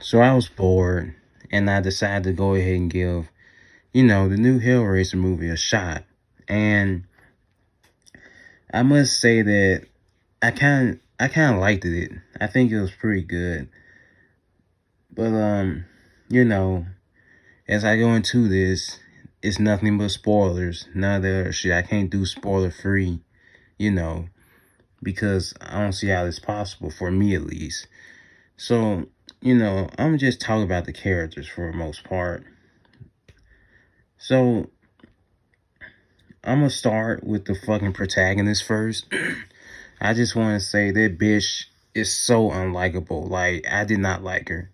So I was bored, and I decided to go ahead and give, the new Hellraiser movie a shot. And I must say that I kind of liked it. I think it was pretty good. But you know, as I go into this, it's nothing but spoilers. None of the other shit. I can't do spoiler free, you know, because I don't see how it's possible for me at least. So, I'm just talking about the characters for the most part. So I'm gonna start with the fucking protagonist first. I just want to say that bitch is so unlikable. Like, I did not like her.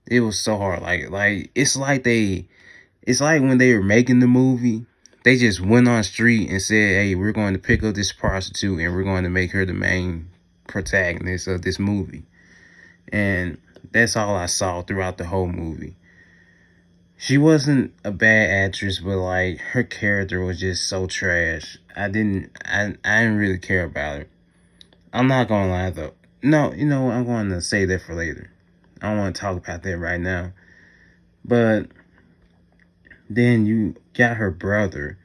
It was so hard. Like it's like when they were making the movie, they just went on the street and said, "Hey, we're going to pick up this prostitute and we're going to make her the main protagonist of this movie." And that's all I saw throughout the whole movie. She wasn't a bad actress, but like her character was just so trash. I didn't really care about her. I'm not gonna lie though. No, I'm going to say that for later. I don't want to talk about that right now. But then you got her brother.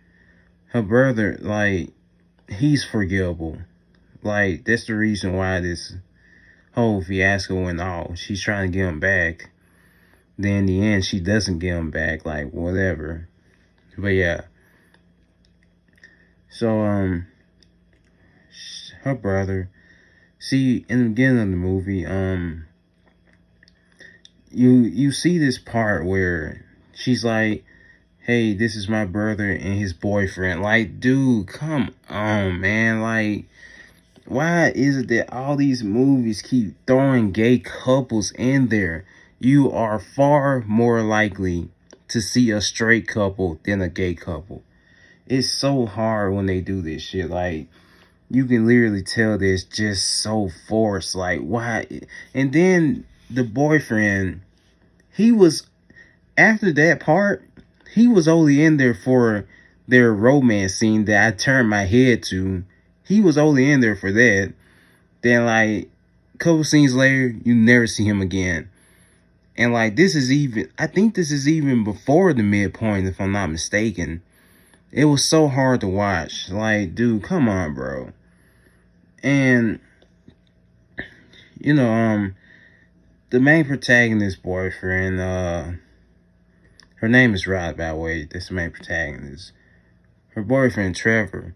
Her brother, like, he's forgivable. Like, that's the reason why this whole fiasco went off. She's trying to get him back. Then in the end, she doesn't get him back. Like, whatever. But yeah. So, her brother. See, in the beginning of the movie, you see this part where she's like, "Hey, this is my brother and his boyfriend." Like, dude, come on, man. Like, why is it that all these movies keep throwing gay couples in there? You are far more likely to see a straight couple than a gay couple. It's so hard when they do this shit. Like, you can literally tell that it's just so forced. Like, why? And then the boyfriend, he was, after that part, he was only in there for their romance scene that I turned my head to. He was only in there for that. Then, like, a couple scenes later, you never see him again. And, like, I think this is even before the midpoint, if I'm not mistaken. It was so hard to watch. Like, dude, come on, bro. And, you know, um, the main protagonist boyfriend, her name is Rod, by the way. That's the main protagonist. Her boyfriend, Trevor.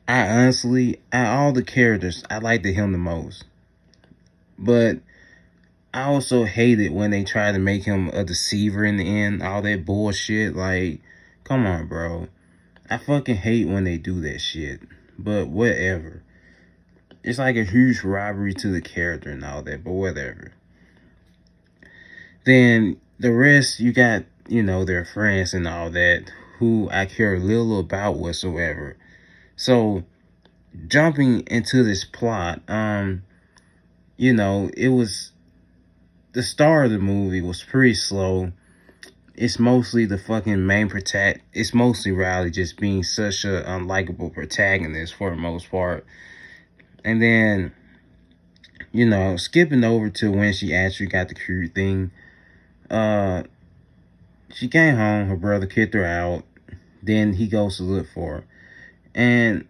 I honestly, out of all the characters, I liked him the most. But I also hate it when they try to make him a deceiver in the end. All that bullshit. Like, come on, bro. I fucking hate when they do that shit. But whatever. It's like a huge robbery to the character and all that. But whatever. Then the rest, you got, their friends and all that, who I care little about whatsoever. So, jumping into this plot, it was, the start of the movie was pretty slow. It's mostly the fucking main protagonist. It's mostly Riley just being such a unlikable protagonist for the most part. And then, skipping over to when she actually got the cute thing. Uh, she came home. Her brother kicked her out. Then he goes to look for her. And,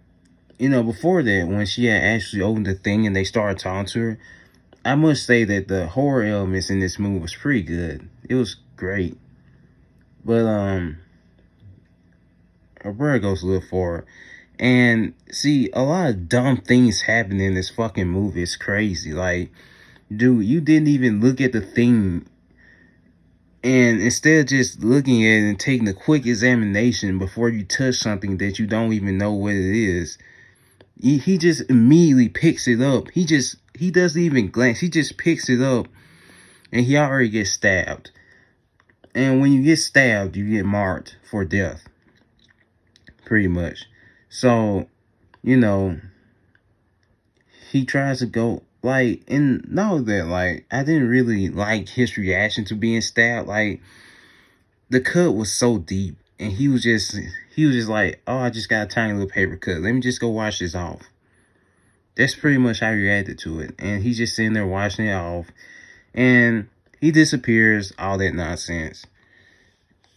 before that, when she had actually opened the thing and they started talking to her, I must say that the horror elements in this movie was pretty good. It was great. But her brother goes to look for her. And see, a lot of dumb things happen in this fucking movie. It's crazy. Like, dude, you didn't even look at the thing. And instead of just looking at it and taking a quick examination before you touch something that you don't even know what it is, he just immediately picks it up. He doesn't even glance. He just picks it up and he already gets stabbed. And when you get stabbed, you get marked for death. Pretty much. So, you know, he tries to go, like, and know that, like, I didn't really like his reaction to being stabbed. Like, the cut was so deep, and he was just like, "Oh, I just got a tiny little paper cut. Let me just go wash this off." That's pretty much how he reacted to it. And he's just sitting there washing it off. And He disappears, all that nonsense,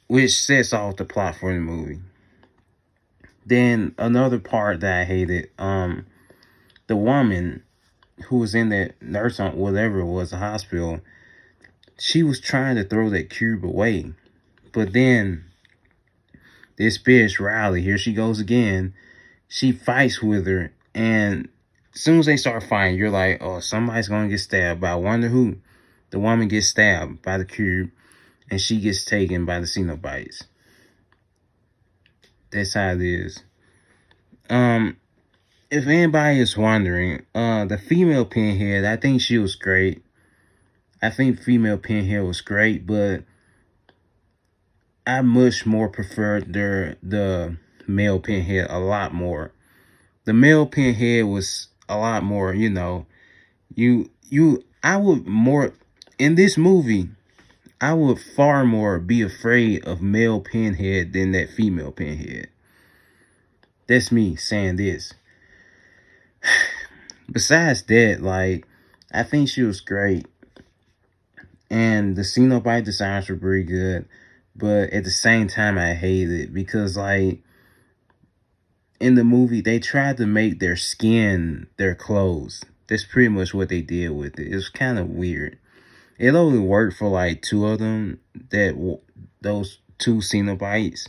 which sets off the plot for the movie. Then another part that I hated, the woman who was in that nurse home, whatever it was, the hospital, she was trying to throw that cube away. But then this bitch, Riley, here she goes again. She fights with her, and as soon as they start fighting, you're like, oh, somebody's gonna get stabbed. But I wonder who. The woman gets stabbed by the cube, and she gets taken by the Cenobites. That's how it is. If anybody is wondering, the female Pinhead, I think she was great. I think female Pinhead was great, but I much more preferred the male Pinhead a lot more. The male Pinhead was a lot more, I would more in this movie. I would far more be afraid of male Pinhead than that female Pinhead. That's me saying this. Besides that, like, I think she was great. And the Cenobite designs were pretty good. But at the same time, I hate it because, like, in the movie, they tried to make their skin their clothes. That's pretty much what they did with it. It was kind of weird. It only worked for like two of them, those two Cenobites,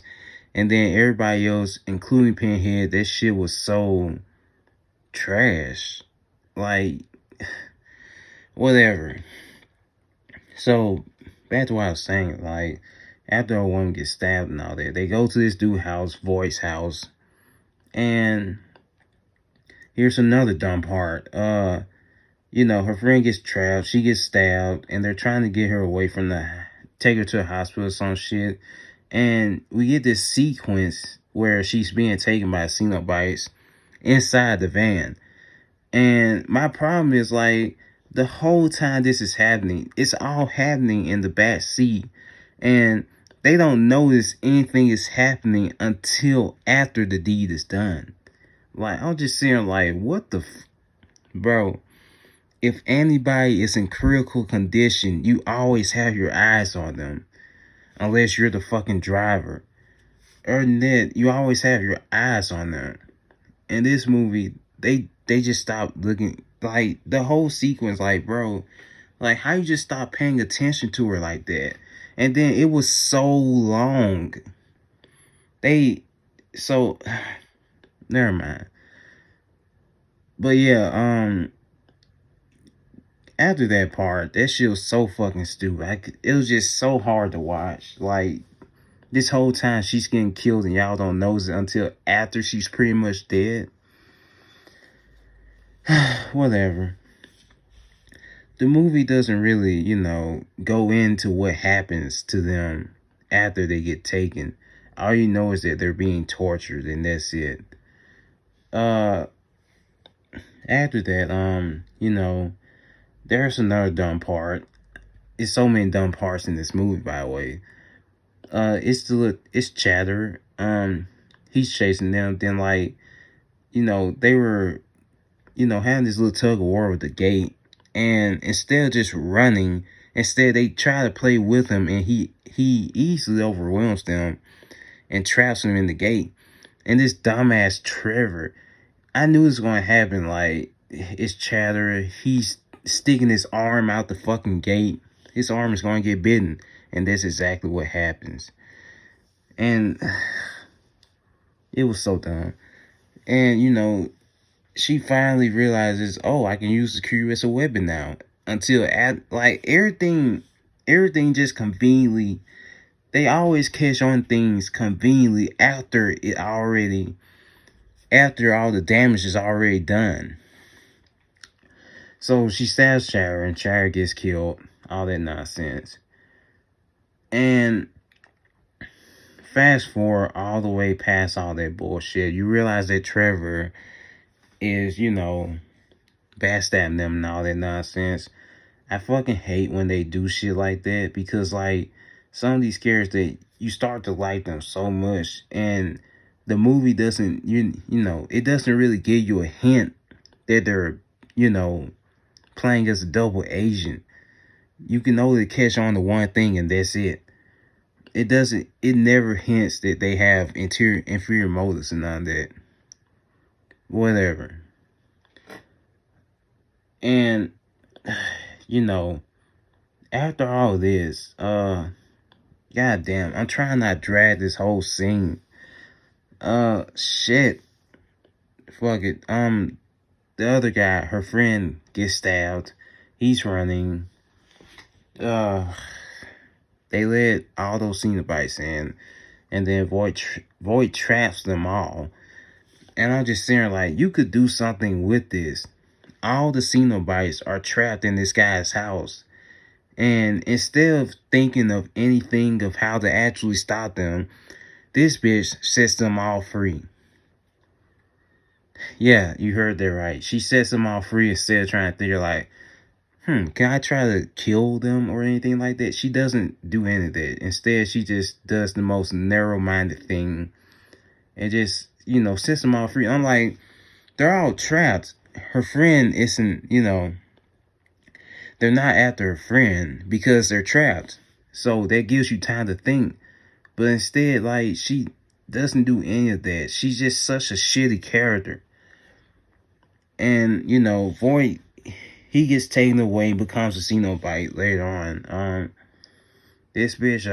and then everybody else, including Pinhead, that shit was so trash. Like, whatever. So back to what I was saying. Like, after a woman gets stabbed and all that, they go to this dude's house, Voight's house, and here's another dumb part. Her friend gets trapped, she gets stabbed, and they're trying to get her away from take her to the hospital or some shit. And we get this sequence where she's being taken by Cenobites inside the van. And my problem is, like, the whole time this is happening, it's all happening in the back seat. And they don't notice anything is happening until after the deed is done. Like, I'm just sitting like, what the bro? If anybody is in critical condition, you always have your eyes on them. Unless you're the fucking driver. Other than that, you always have your eyes on them. In this movie, they just stopped looking. Like, the whole sequence, like, bro, like, how you just stop paying attention to her like that? And then it was so long. Never mind. But yeah, after that part, that shit was so fucking stupid. It was just so hard to watch. Like, this whole time she's getting killed and y'all don't notice it until after she's pretty much dead. Whatever. The movie doesn't really, go into what happens to them after they get taken. All you know is that they're being tortured, and that's it. After that, there's another dumb part. There's so many dumb parts in this movie, by the way. It's Chatter. He's chasing them. Then, like, they were, having this little tug of war with the gate. And instead of just running, they try to play with him, and he easily overwhelms them and traps them in the gate. And this dumbass Trevor, I knew it was going to happen. Like, it's Chatter. He's sticking his arm out the fucking gate. His arm is going to get bitten. And that's exactly what happens. And it was so dumb. And, she finally realizes, oh, I can use the cube as a weapon now. Until, everything just conveniently, they always catch on things conveniently after all the damage is already done. So she stabs Chatter, and Chatter gets killed. All that nonsense. And fast forward all the way past all that bullshit, you realize that Trevor is, backstabbing them and all that nonsense. I fucking hate when they do shit like that, because, like, some of these characters, that you start to like them so much, and the movie doesn't, it doesn't really give you a hint that they're, playing as a double agent. you can only catch on to one thing and that's it. It never hints that they have inferior motives and none of that. Whatever. And, you know, after all this, goddamn, I'm trying not to drag this whole scene. Shit. Fuck it. The other guy, her friend, gets stabbed. He's running. Uh, they let all those Cenobites in, and then Void traps them all. And I'm just saying, like, you could do something with this. All the Cenobites are trapped in this guy's house. And instead of thinking of anything of how to actually stop them, this bitch sets them all free. Yeah, you heard that right. She sets them all free instead of trying to think like, can I try to kill them or anything like that? She doesn't do any of that. Instead, she just does the most narrow-minded thing and just, sets them all free. I'm like, they're all trapped. Her friend isn't, they're not after her friend because they're trapped. So that gives you time to think. But instead, like, she doesn't do any of that. She's just such a shitty character. And, Void, he gets taken away and becomes a Cenobite later on. This bitch,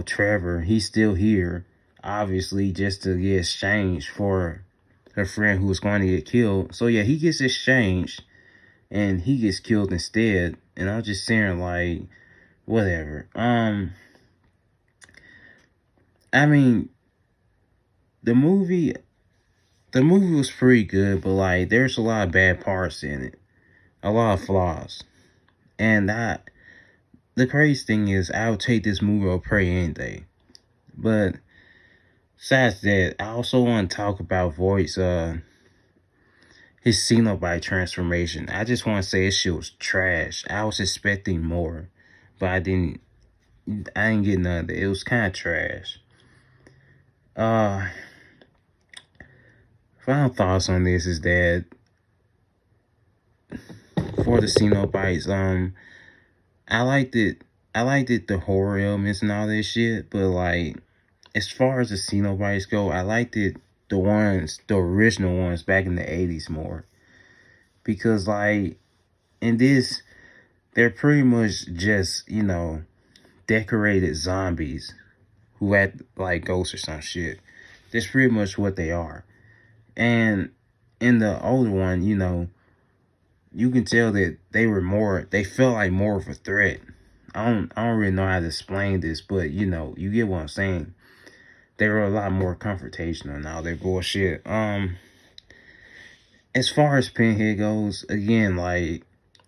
Trevor, he's still here, obviously, just to get exchanged for her friend who was going to get killed. So, yeah, he gets exchanged, and he gets killed instead. And I'm just saying, like, whatever. I mean, the movie was pretty good, but, like, there's a lot of bad parts in it. A lot of flaws. And the crazy thing is, I would take this movie over Prey any day. But besides that, I also want to talk about Voight's his Cenobite transformation. I just want to say this shit was trash. I was expecting more, but I didn't get none of it. It was kind of trash. Final thoughts on this is that for the Cenobites, I liked it. The horror elements and all that shit, but like, as far as the Cenobites go, I liked it. The original ones back in the 80s more, because like in this, they're pretty much just decorated zombies who act like ghosts or some shit. That's pretty much what they are. And in the older one, you can tell that they felt like more of a threat. I don't really know how to explain this, but you get what I'm saying. They were a lot more confrontational and all that bullshit. As far as Pinhead goes, again, like,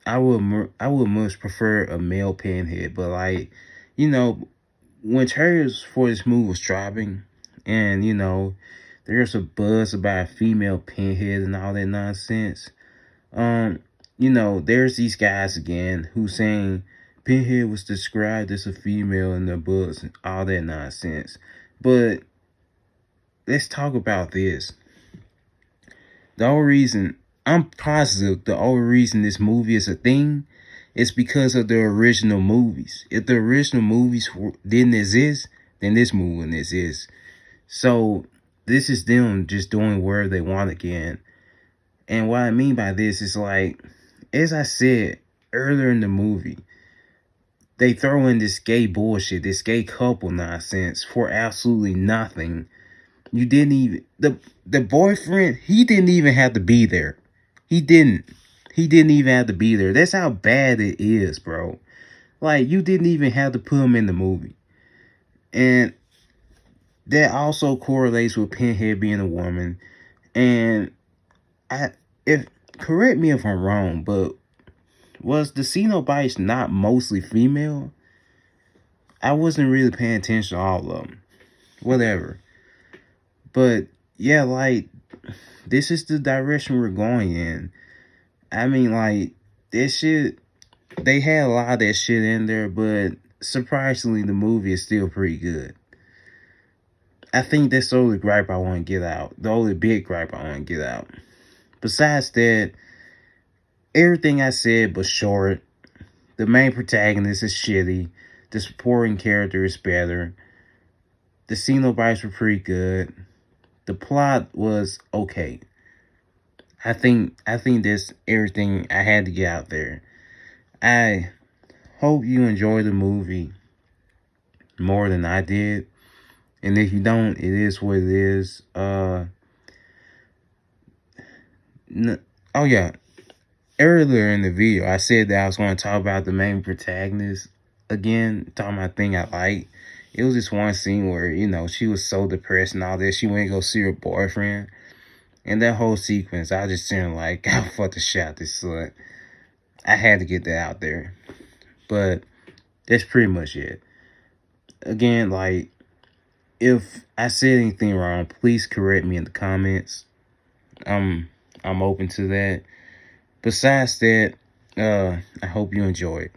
I would much prefer a male Pinhead, but like, when trailers for this movie was dropping, and there's a buzz about a female Pinhead and all that nonsense. There's these guys again who saying Pinhead was described as a female in the books and all that nonsense. But let's talk about this. The only reason, I'm positive the only reason this movie is a thing is because of the original movies. If the original movies didn't exist, then this movie wouldn't exist. So this is them just doing whatever they want again. And what I mean by this is, like, as I said earlier in the movie, they throw in this gay bullshit, this gay couple nonsense for absolutely nothing. You didn't even the boyfriend, he didn't even have to be there. He didn't even have to be there. That's how bad it is, bro. Like, you didn't even have to put him in the movie. And that also correlates with Pinhead being a woman. And correct me if I'm wrong, but was the Cenobites not mostly female? I wasn't really paying attention to all of them. Whatever. But yeah, like, this is the direction we're going in. I mean, like, this shit, they had a lot of that shit in there, but surprisingly, the movie is still pretty good. I think that's the only gripe I want to get out. The only big gripe I want to get out. Besides that, everything I said was short. The main protagonist is shitty. The supporting character is better. The Cenobites were pretty good. The plot was okay. I think that's everything I had to get out there. I hope you enjoy the movie more than I did. And if you don't, it is what it is. Oh yeah. Earlier in the video, I said that I was going to talk about the main protagonist again, talking about thing I like. It was this one scene where, she was so depressed and all this. She went to go see her boyfriend. And that whole sequence, I just sitting like, God, fuck the shot this slut. I had to get that out there. But that's pretty much it. Again, like, if I said anything wrong, please correct me in the comments. I'm open to that. Besides that, I hope you enjoy it.